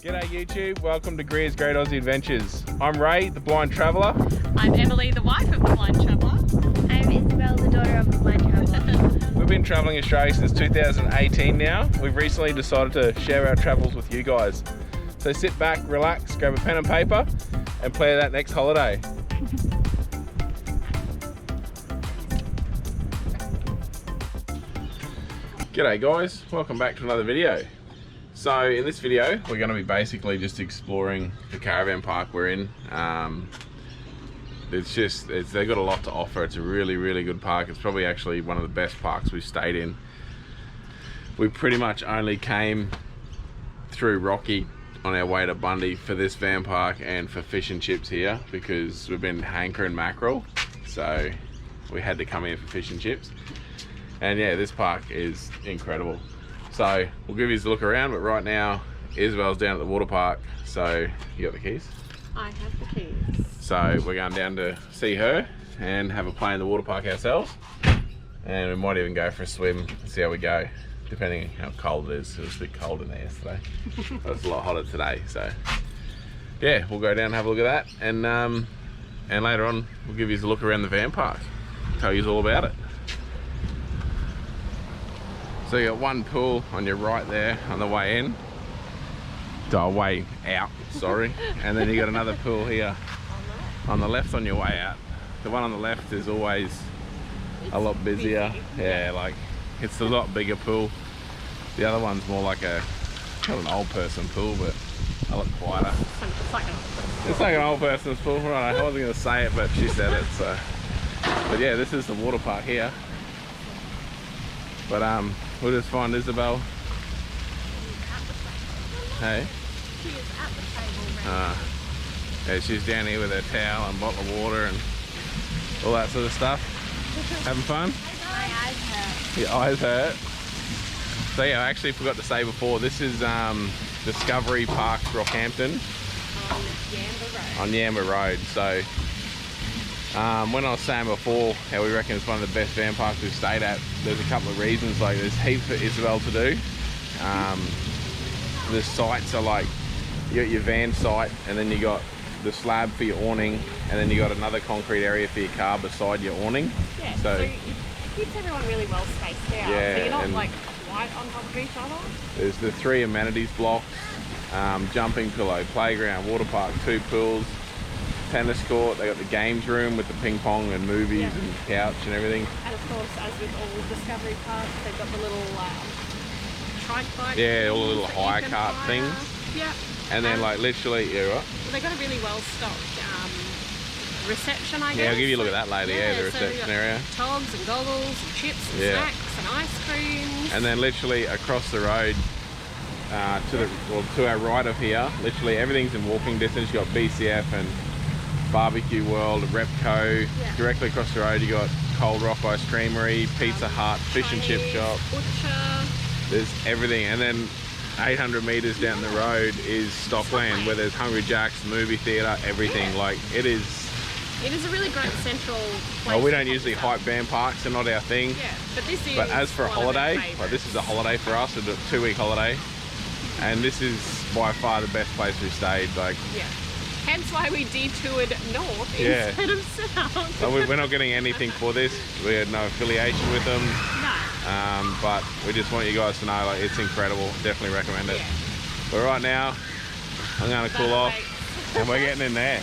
G'day YouTube, welcome to Greer's Great Aussie Adventures. I'm Ray, the blind traveller. I'm Emily, the wife of the blind traveller. I'm Isabel, the daughter of the blind traveller. We've been travelling Australia since 2018 now. We've recently decided to share our travels with you guys. So sit back, relax, grab a pen and paper and plan that next holiday. G'day guys, welcome back to another video. So in this video we're going to be basically just exploring the caravan park we're in. They've got a lot to offer. It's a really good park. It's probably actually one of the best parks we've stayed in. We pretty much only came through Rocky on our way to Bundy for this van park and for fish and chips here because we've been hankering mackerel, so we had to come here for fish and chips. And yeah, this park is incredible. So we'll give you a look around, but right now Isabel's down at the water park. So you got the keys? I have the keys. So we're going down to see her and have a play in the water park ourselves. And we might even go for a swim and see how we go, depending on how cold it is. It was a bit cold in there yesterday. But it's a lot hotter today. So yeah, we'll go down and have a look at that. And later on, we'll give you a look around the van park. Tell you all about it. So you got one pool on your right there on the way in. Way out, sorry. And then you got another pool here on the left on your way out. The one on the left is always a lot busier. Yeah, like it's a lot bigger pool. The other one's more like not an old person pool, but a lot quieter. It's like an old person's pool, right? I wasn't gonna say it, but she said it, so. But yeah, this is the water park here. But we'll just find Isabel. Hey? She is at the table, Yeah, she's down here with her towel and bottle of water and all that sort of stuff. Having fun? My eyes hurt. Your eyes hurt. So yeah, I actually forgot to say before, this is Discovery Parks Rockhampton. On Yamba Road. So when I was saying before how we reckon it's one of the best van parks we've stayed at, there's a couple of reasons. Like there's heaps for Isabel to do. The sites are like, you got your van site, and then you got the slab for your awning, and then you got another concrete area for your car beside your awning. Yeah, so it keeps everyone really well spaced out. Yeah, so you're not like right on top of each other. There's the 3 amenities blocks, jumping pillow, playground, water park, 2 pools, tennis court. They got the games room with the ping pong and movies and couch and everything. And of course, as with all Discovery Parks, they've got the little trike bike. Yeah, all the little hire cart things. Yeah. And then like literally, yeah, right? Well, they got a really well stocked reception, I guess. Yeah, I'll give you a look at that later. Yeah, the reception area. Togs and goggles and chips and snacks and ice creams. And then literally across the road to our right of here, literally everything's in walking distance. You got BCF and Barbecue World, Repco. Directly across the road you got Cold Rock Ice Creamery, Pizza Hut, Fish and Chip Shop. Butcher. There's everything. And then 800 metres down the road is Stockland, where there's Hungry Jack's, movie theatre, everything. Like it is a really great central place. Well, we don't usually hype van parks, they're not our thing. Yeah, but this is. But as for a holiday, like this is a holiday for us, it's a 2-week holiday. And this is by far the best place we've stayed. Like, yeah. Hence why we detoured north instead of south. So we're not getting anything for this. We had no affiliation with them. No. But we just want you guys to know, like, it's incredible. Definitely recommend it. But right now, I'm going to cool off and we're getting in there.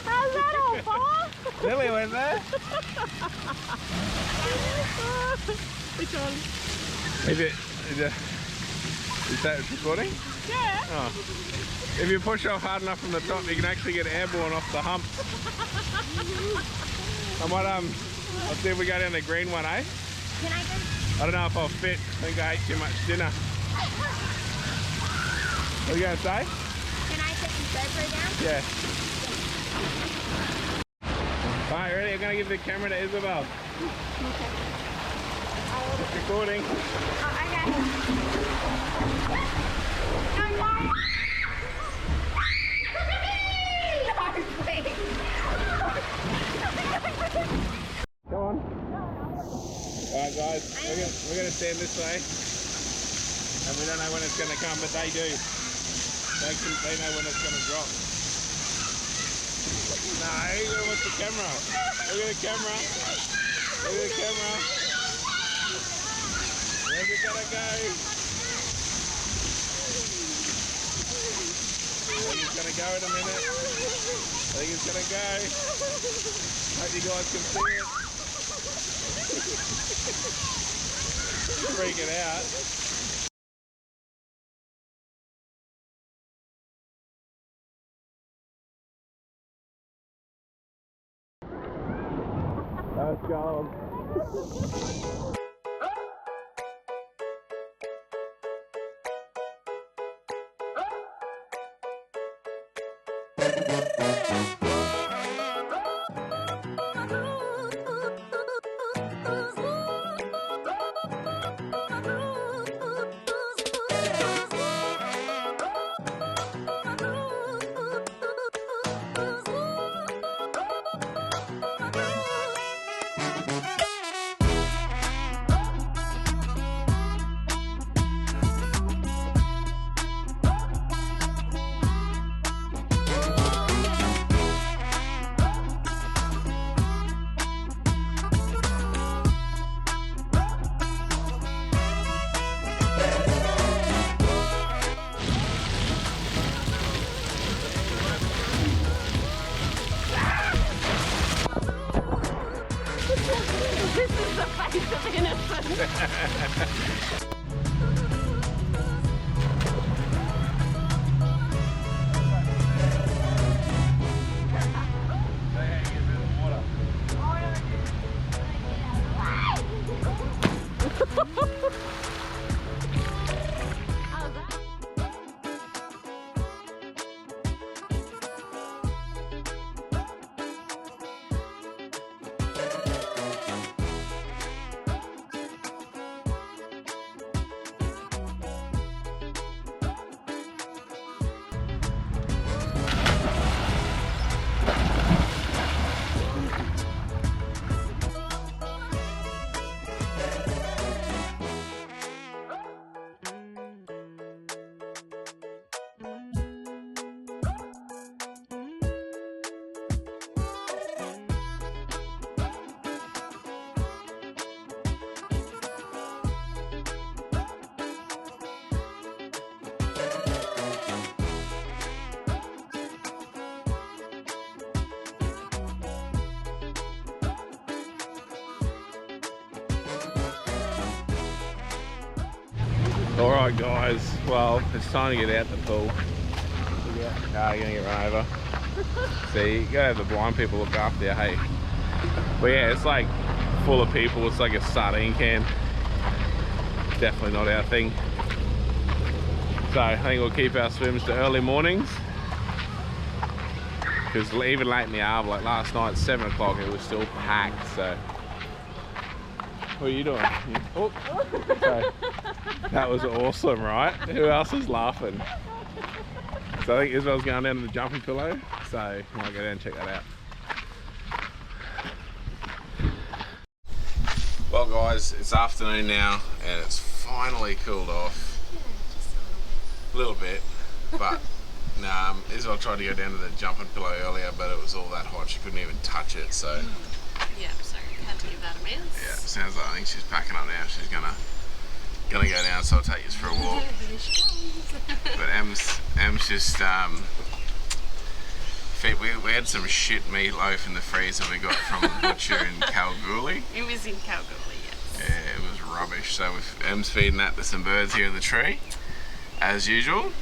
How's that all, Paul? Lily went there. Which one? Is that recording? Yeah. Oh. If you push off hard enough from the top, you can actually get airborne off the hump. I might I'll see if we go down the green one, eh? Can I go? I don't know if I'll fit. I think I ate too much dinner. What are you going to say? Can I take the GoPro down? Yeah. Alright, ready? I'm going to give the camera to Isabel. Okay. It's recording. Oh, I got it. No, no, please. Alright guys, we're gonna stand this way. And we don't know when it's gonna come, but they do. They know when it's gonna drop. No, you gotta watch the camera. Look at the camera. Look at the camera. Where's it gonna go? I think it's gonna go in a minute. I think it's gonna go. Hope you guys can see it. Freaking out. Let's go. This is the face of innocence. Alright guys, well it's time to get out the pool. You're gonna get run over. See, you gotta have the blind people look after you, hey. But yeah, it's like full of people, it's like a sardine can. Definitely not our thing. So I think we'll keep our swims to early mornings. Because even late in the hour, like last night, 7 o'clock, it was still packed, so. What are you doing? Oh. So, that was awesome, right? Who else is laughing? So I think Isabel's going down to the jumping pillow, so I might go down and check that out. Well guys, it's afternoon now and it's finally cooled off. A little bit, but Isabel tried to go down to the jumping pillow earlier, but it was all that hot she couldn't even touch it, so. Yeah, so we had to give that a miss. Yeah, sounds like I think she's packing up now. She's gonna go down, so I'll take you for a walk. But Em's just we had some shit meatloaf in the freezer we got from a butcher in Kalgoorlie. It was in Kalgoorlie, yes. Yeah, it was rubbish. So Em's feeding that to some birds here in the tree, as usual.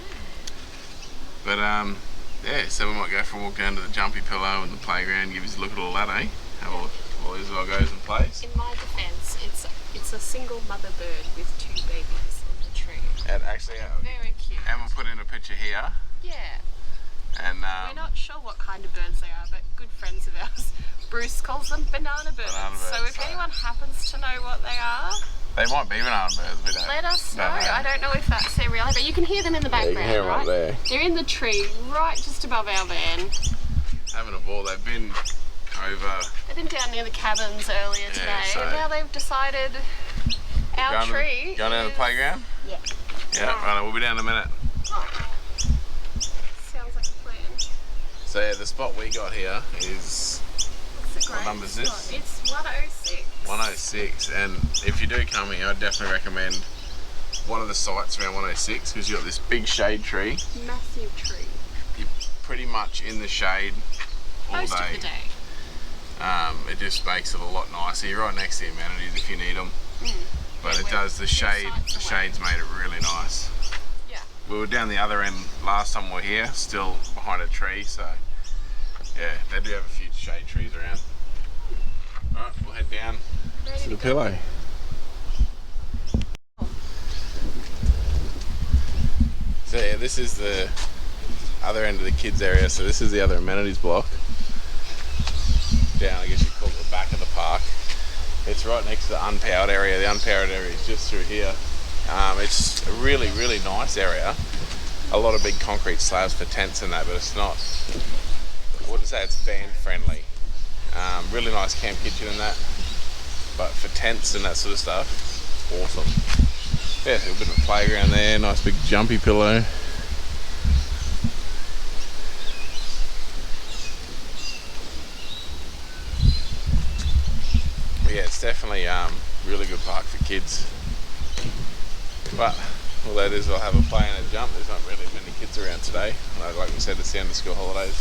But yeah, so we might go for a walk down to the jumpy pillow and the playground, give us a look at all that, eh? How all Isabel goes and plays. In my defence, it's a single mother bird with 2 babies in the tree. And actually, very cute. Emma put in a picture here. Yeah. And we're not sure what kind of birds they are, but good friends of ours, Bruce calls them banana birds. So if anyone happens to know what they are, they might be banana birds. We don't. Let us know. I don't know if that's their reality, but you can hear them in the background, you can hear them right? up there. They're in the tree, right just above our van. Having a ball. They've been over I've been down near the cabins earlier today, so and now they've decided our tree. Going down to the playground? Yeah. Yeah, right, we'll be down in a minute. Sounds like a plan. So yeah, the spot we got here is, what number is this? It's 106. 106, and if you do come here, I'd definitely recommend one of the sites around 106 because you've got this big shade tree. Massive tree. You're pretty much in the shade all Most day. of the day. It just makes it a lot nicer. You're right next to the amenities if you need them. But Yeah, it does, the shade's made it really nice. Yeah. We were down the other end last time we were here, still behind a tree, so yeah, they do have a few shade trees around. Alright, we'll head down to the pillow. So yeah, this is the other end of the kids area, so this is the other amenities block. Down, I guess you call it the back of the park. It's right next to the unpowered area. The unpowered area is just through here. It's a really, really nice area. A lot of big concrete slabs for tents and that, but it's not, I wouldn't say it's van friendly. Really nice camp kitchen and that, but for tents and that sort of stuff, awesome. Yeah, so a bit of a playground there, nice big jumpy pillow. Yeah, it's definitely really good park for kids. But all that is, I'll have a play and a jump. There's not really many kids around today. Like we said, it's the end of school holidays.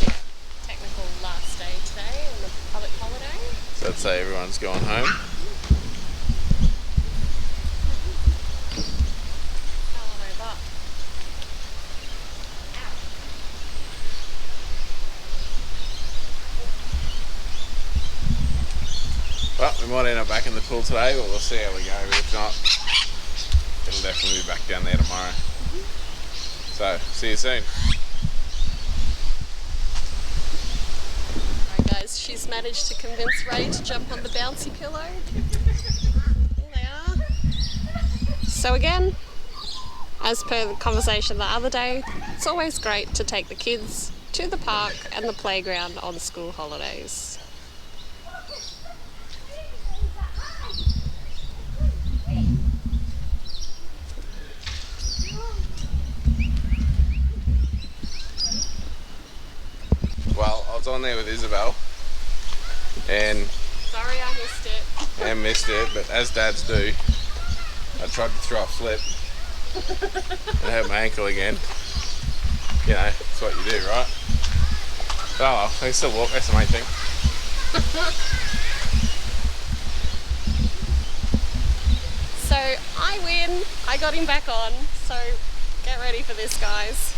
Technical last day today on the public holiday. So I'd say everyone's gone home. Fell on over. Well, we might end up back in the pool today, but we'll see how we go. But if not, it'll definitely be back down there tomorrow. So, see you soon. Alright guys, she's managed to convince Ray to jump on the bouncy pillow. Here they are. So again, as per the conversation the other day, it's always great to take the kids to the park and the playground on school holidays. Well, I was on there with Isabel and Sorry I missed it. but as dads do, I tried to throw a flip and hurt my ankle again. You know, that's what you do, right? But oh well, I can still walk, that's the main thing. So I win, I got him back on, so get ready for this guys.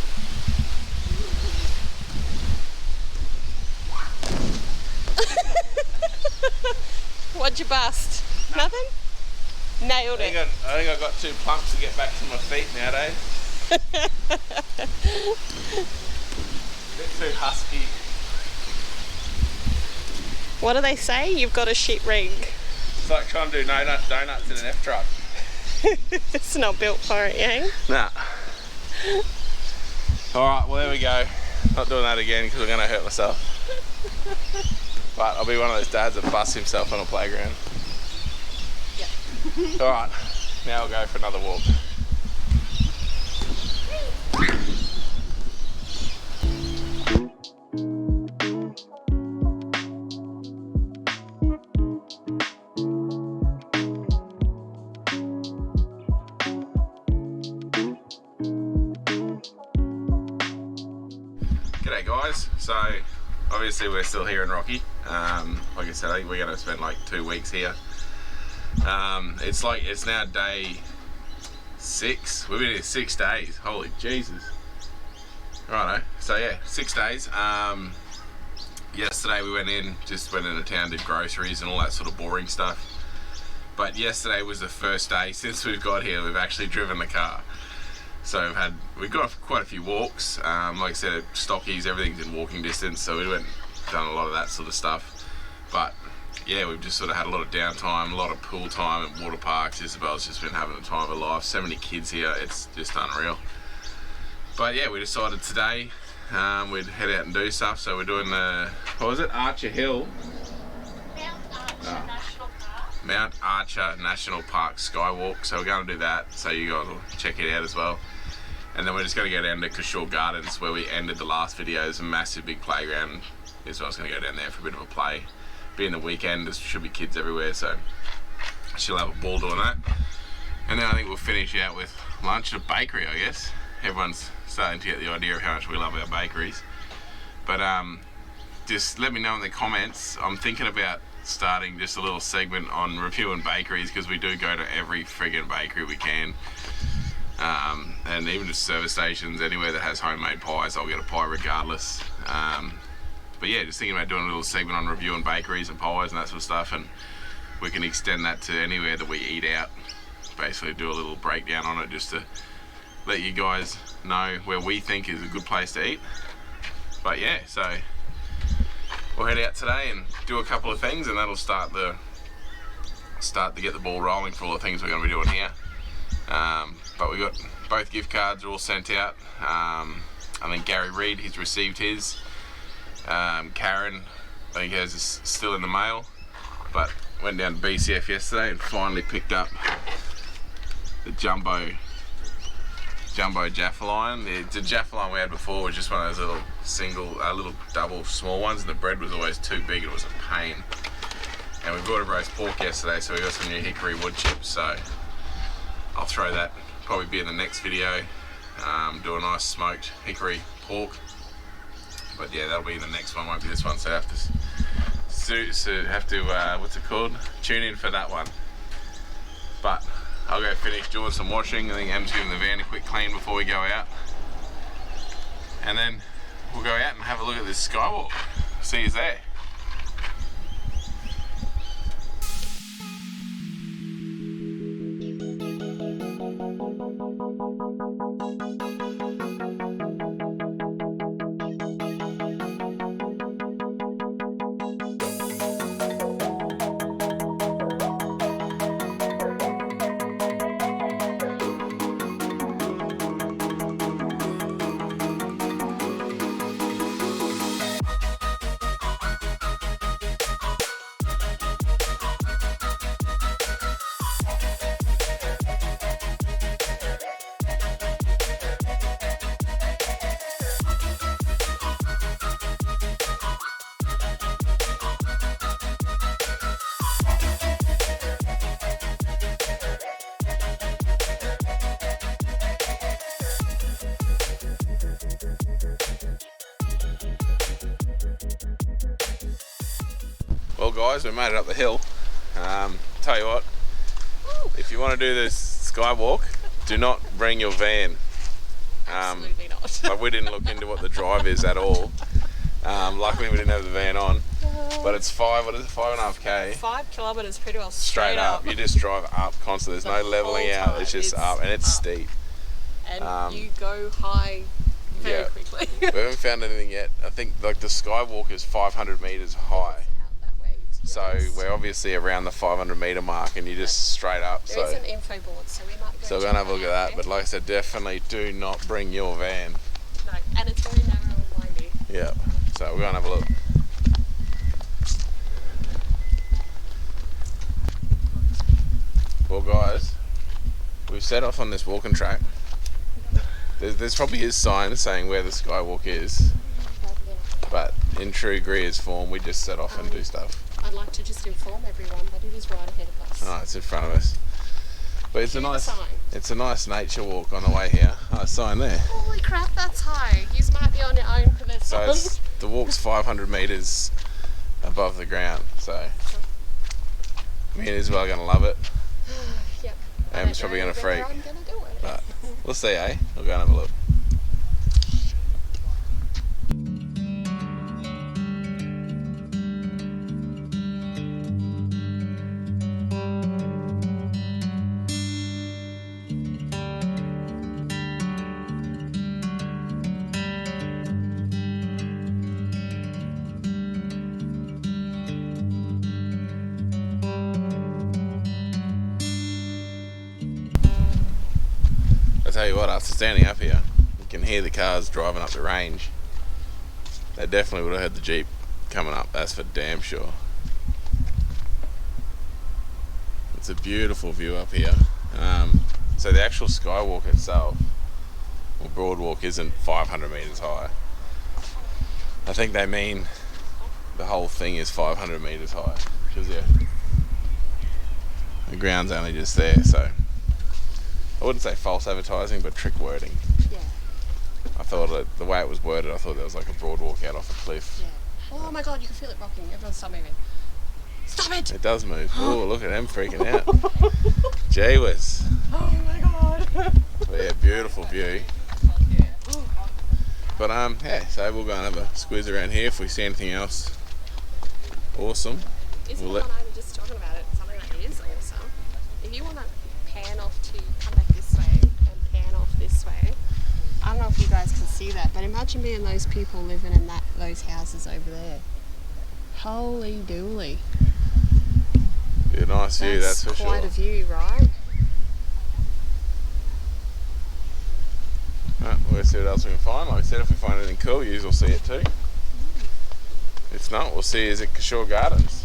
What'd you bust? Nothing? Nailed it. I think I got too pumped to get back to my feet nowadays. Bit too husky. What do they say? You've got a shit rig. It's like trying to do donuts in an F-truck. It's not built for it, yeah? Nah. Alright, well there we go. Not doing that again because I'm going to hurt myself. But I'll be one of those dads that busts himself on a playground. Yeah. Alright, now we'll go for another walk. G'day guys, so obviously we're still here in Rocky. Like I said, I think we're going to spend like 2 weeks here. It's now day 6. We've been here 6 days. Holy Jesus. Righto. So yeah, 6 days. Yesterday we went into town, did groceries and all that sort of boring stuff. But yesterday was the first day since we've got here we've actually driven the car. So we've got quite a few walks. Like I said, Stockies, everything's in walking distance, so we done a lot of that sort of stuff. But yeah, we've just sort of had a lot of downtime, a lot of pool time at water parks. Isabel's just been having the time of her life. So many kids here, it's just unreal. But yeah, we decided today we'd head out and do stuff. So we're doing what was it? Archer Hill. Mount Archer National Park Skywalk. So we're going to do that. So you guys will check it out as well. And then we're just going to go down to Cashow Gardens where we ended the last video. It's a massive big playground. So I was going to go down there for a bit of a play. Being the weekend, there should be kids everywhere, so she'll have a ball doing that. And then I think we'll finish out with lunch at a bakery, I guess. Everyone's starting to get the idea of how much we love our bakeries. But just let me know in the comments. I'm thinking about starting just a little segment on reviewing bakeries, because we do go to every friggin' bakery we can. And even just service stations, anywhere that has homemade pies, I'll get a pie regardless. But yeah, just thinking about doing a little segment on reviewing bakeries and pies and that sort of stuff, and we can extend that to anywhere that we eat out. Basically do a little breakdown on it just to let you guys know where we think is a good place to eat. But yeah, so we'll head out today and do a couple of things, and that'll start to get the ball rolling for all the things we're going to be doing here. But we got both gift cards are all sent out. I think Gary Reid, he's received his. Karen, I think hers is still in the mail, but went down to BCF yesterday and finally picked up the jumbo Jaffa line. The Jaffa line we had before was just one of those little double small ones, and the bread was always too big and it was a pain. And we bought a roast pork yesterday, so we got some new hickory wood chips, so I'll throw that, probably be in the next video. Do a nice smoked hickory pork. But yeah, that'll be the next one, won't be this one, so I have to what's it called? Tune in for that one. But I'll go finish doing some washing. I think Em's giving the van a quick clean before we go out. And then we'll go out and have a look at this skywalk. See you there. Well guys, we made it up the hill. Tell you what, if you want to do this skywalk, do not bring your van. Absolutely not. Like, we didn't look into what the drive is at all. Luckily we didn't have the van on. But it's 5.5k. 5 kilometres pretty well straight up. You just drive up constantly. There's no leveling out. It's just up, and it's steep. And you go high very quickly. We haven't found anything yet. I think like the skywalk is 500 meters high. So we're obviously around the 500 meter mark, and you just straight up. There is an info board, so we might go. So we're gonna have a look at that. But like I said, definitely do not bring your van. No, and it's very narrow and windy. Yeah. So we're gonna have a look. Well, guys, we've set off on this walking track. There's probably his sign saying where the skywalk is, but in true Greer's form, we just set off and do stuff. I'd like to just inform everyone that it is right ahead of us. Oh, it's in front of us. But it's a nice nature walk on the way here. Oh, sign there. Holy crap, that's high. You might be on your own for this one. So the walk's 500 metres above the ground, so me and Isabel are going to love it. Yep. Em's probably going to freak. I'm going to do it. But we'll see, eh? We'll go and have a look. I tell you what, after standing up here, you can hear the cars driving up the range. They definitely would have had the Jeep coming up, that's for damn sure. It's a beautiful view up here. So the actual skywalk itself, or boardwalk, isn't 500 metres high. I think they mean the whole thing is 500 metres high, because yeah, the ground's only just there, so I wouldn't say false advertising, but trick wording. Yeah. I thought the way it was worded, I thought there was like a boardwalk out off a cliff. Yeah. Oh my god, you can feel it rocking. Everyone stop moving. Stop it! It does move. Oh, look at them freaking out. Gee whiz. Oh my god. But yeah, beautiful view. But yeah, so we'll go and have a squeeze around here if we see anything else awesome. Isn't the one I was just talking about it something that is awesome? If you want to pan off to come back this way and pan off this way, I don't know if you guys can see that, but imagine being those people living in those houses over there. Holy dooly. Be a nice view, that's for sure. Quite a view, right? Right, we'll see what else we can find. Like I said, if we find anything cool, you will see it too. If not, we'll see you at Cashow Gardens.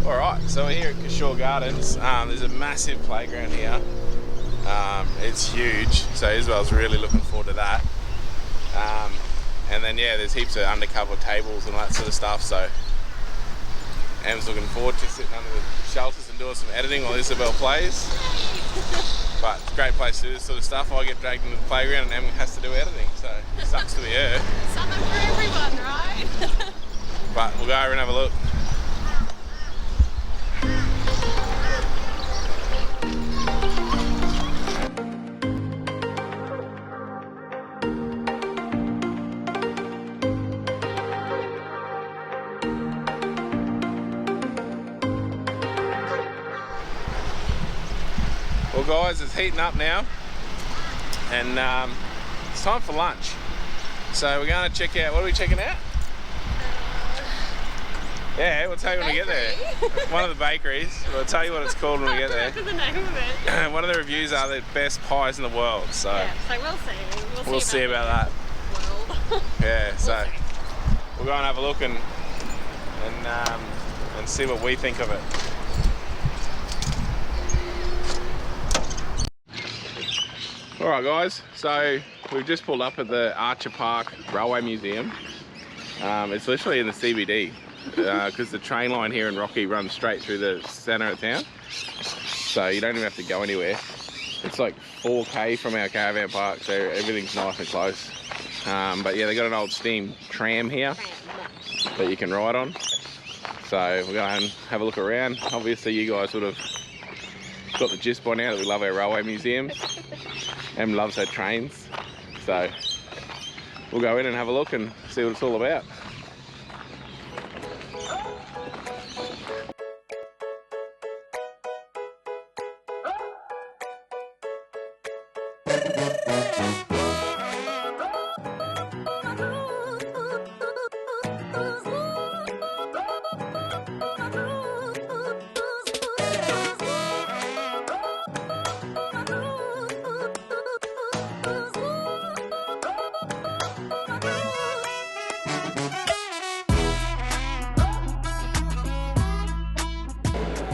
Alright, so we're here at Cashow Gardens. There's a massive playground here. It's huge, so Isabel's really looking forward to that. And then yeah, there's heaps of undercover tables and all that sort of stuff, so Em's looking forward to sitting under the shelters and doing some editing while Isabel plays. But it's a great place to do this sort of stuff. I get dragged into the playground and Em has to do editing, so it sucks to be her. Something for everyone, right? But we'll go over and have a look. Well guys, it's heating up now and it's time for lunch. So we're going to check out, what are we checking out? Yeah, we'll tell you when we get there. One of the bakeries. We'll tell you what it's called when we get there. I remember the name of it. One of the reviews are the best pies in the world, so Yeah, so we'll see. we'll see about that. World. Yeah, so we'll go and have a look and see what we think of it. Alright guys, so we've just pulled up at the Archer Park Railway Museum. It's literally in the CBD because the train line here in Rocky runs straight through the centre of town, so you don't even have to go anywhere. It's like 4k from our caravan park, so everything's nice and close. But yeah, they got an old steam tram here that you can ride on, so we'll go and have a look around. Obviously you guys would have got the gist by now that we love our railway museums. Em loves her trains, so we'll go in and have a look and see what it's all about.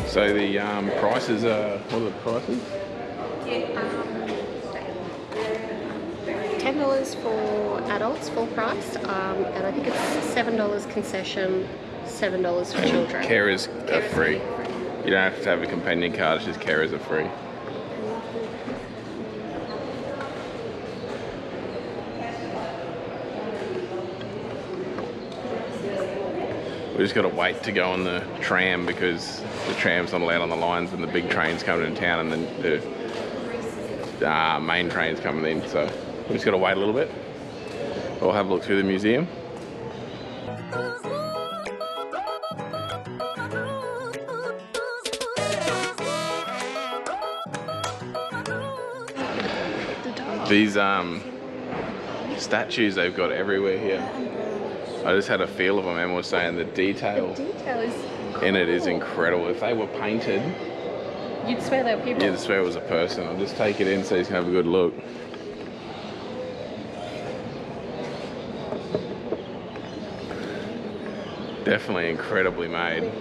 So the prices are, what are the prices? $10 for adults, full price, and I think it's $7 concession, $7 for children. Carers are free. You don't have to have a companion card, it's just carers are free. We just got to wait to go on the tram because the tram's not allowed on the lines and the big train's coming into town and then the main train's coming in, so we just got to wait a little bit. We'll have a look through the museum. These statues they've got everywhere here. I just had a feel of them. Emma was saying the detail in it is incredible. If they were painted, You'd swear they were people. you'd swear it was a person. I'll just take it in so you can have a good look. Definitely incredibly made.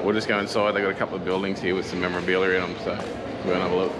We'll just go inside. They've got a couple of buildings here with some memorabilia in them, so we'll have a look.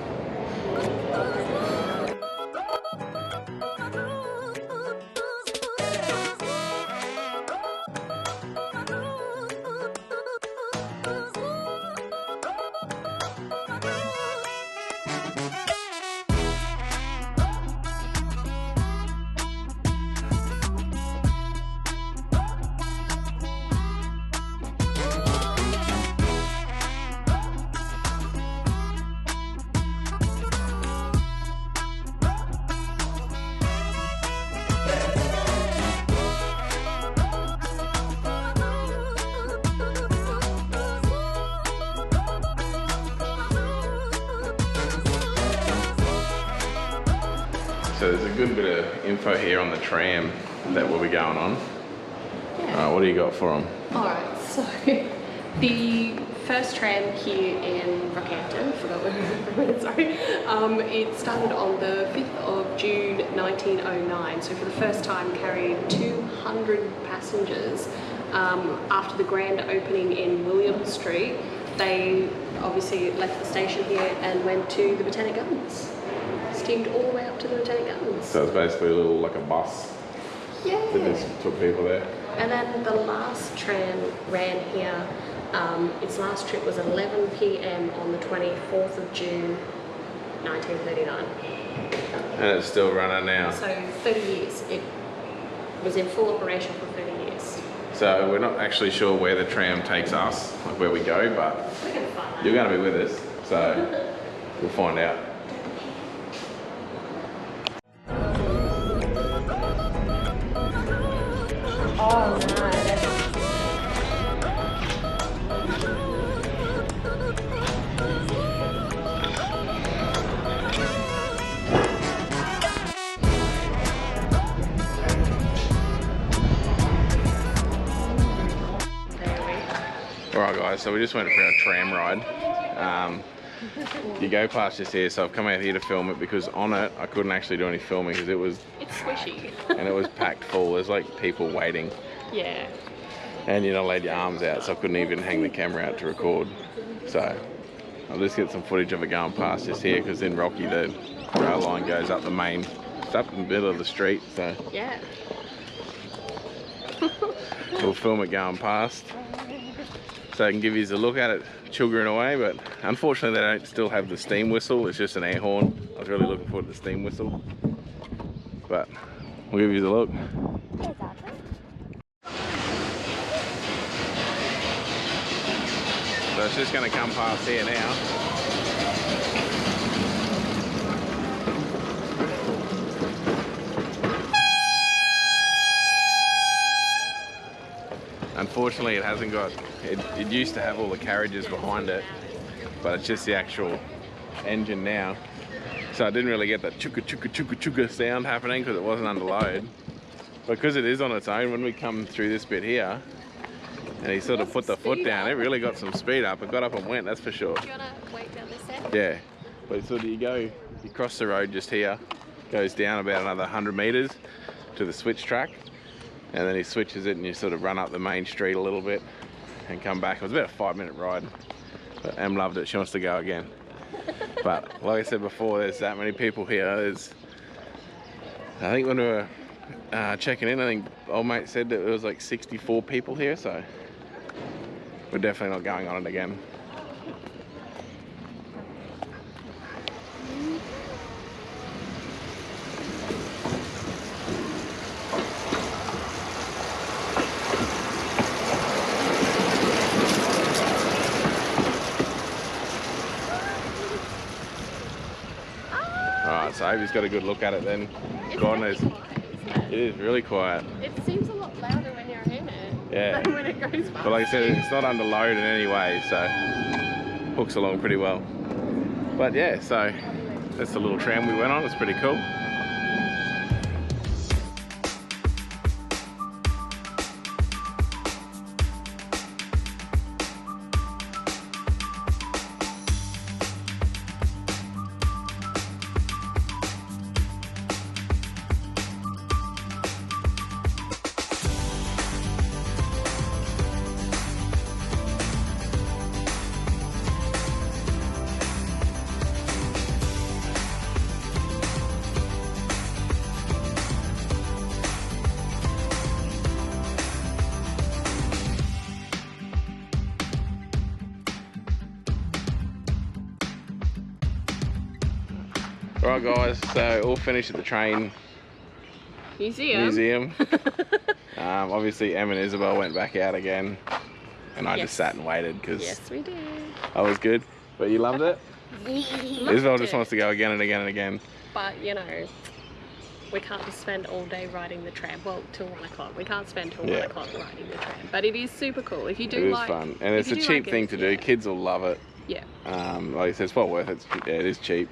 So there's a good bit of info here on the tram that we'll be going on. Yeah. Alright, what do you got for them? Alright, so the first tram here in Rockhampton, forgot where it, sorry, it started on the 5th of June 1909, so for the first time carried 200 passengers. After the grand opening in William Street, they obviously left the station here and went to the Botanic Gardens. Steamed all the way up to the Botanic Gardens. So it's basically a little, like a bus Yeah. that just took people there. And then the last tram ran here. Its last trip was 11 p.m. on the 24th of June, 1939. And it's still running now. So 30 years. It was in full operation for 30 years. So we're not actually sure where the tram takes us, like where we go, but We're going to find that. you're going to be with us, so we'll find out. Oh no. Alright guys, so we just went for our tram ride. You go past just here, so I've come out here to film it because on it I couldn't actually do any filming because it was It's squishy. and it was packed full. There's like people waiting Yeah. and you're not allowed your arms out, so I couldn't even hang the camera out to record. So I'll just get some footage of it going past just here because in Rocky the rail line goes up the main, it's up in the middle of the street, so Yeah. we'll film it going past so I can give you a look at it chugging away. But unfortunately they don't still have the steam whistle, it's just an air horn. I was really looking forward to the steam whistle, but we'll give you a look. So it's just going to come past here now. Unfortunately it hasn't got, it used to have all the carriages behind it, but it's just the actual engine now. So I didn't really get that chugga chugga chugga chugga sound happening because it wasn't under load. But because it is on its own, when we come through this bit here, and he sort of put the foot down, it really got some speed up. It got up and went, that's for sure. Do you want to wait down this end? Yeah, but sort of you cross the road just here, goes down about another 100 meters to the switch track, and then he switches it and you sort of run up the main street a little bit and come back. It was about a 5-minute ride, but Em loved it, she wants to go again. But like I said before, there's that many people here. I think when we were checking in, I think old mate said that there was like 64 people here, so we're definitely not going on it again. Alright, so Avi's got a good look at it then. God knows, it is really quiet. It seems a lot louder when you're in it Yeah. than when it goes past. But like I said, it's not under load in any way, so hooks along pretty well. But yeah, so That's the little tram we went on. It's pretty cool. Right guys, so all finished at the train museum. Obviously Em and Isabel went back out again and I just sat and waited because Yes, we did. I was good. But you loved it? Loved Isabel just it. wants to go again and again and again. But you know, we can't just spend all day riding the tram. Well, till 1 o'clock. We can't spend till 1 o'clock riding the tram. But it is super cool. If you do It is like, fun. And it's a cheap thing to do. Kids will love it. Yeah. Like I said, it's well worth it. Yeah, it is cheap.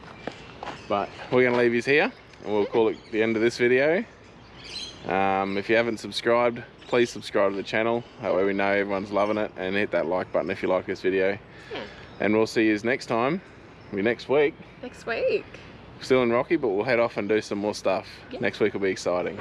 But we're going to leave you here and we'll call it the end of this video. If you haven't subscribed, please subscribe to the channel. That way we know everyone's loving it, and hit that like button if you like this video. Yeah. And we'll see you next time. Next week. Next week. Still in Rocky, but we'll head off and do some more stuff. Yep. Next week will be exciting.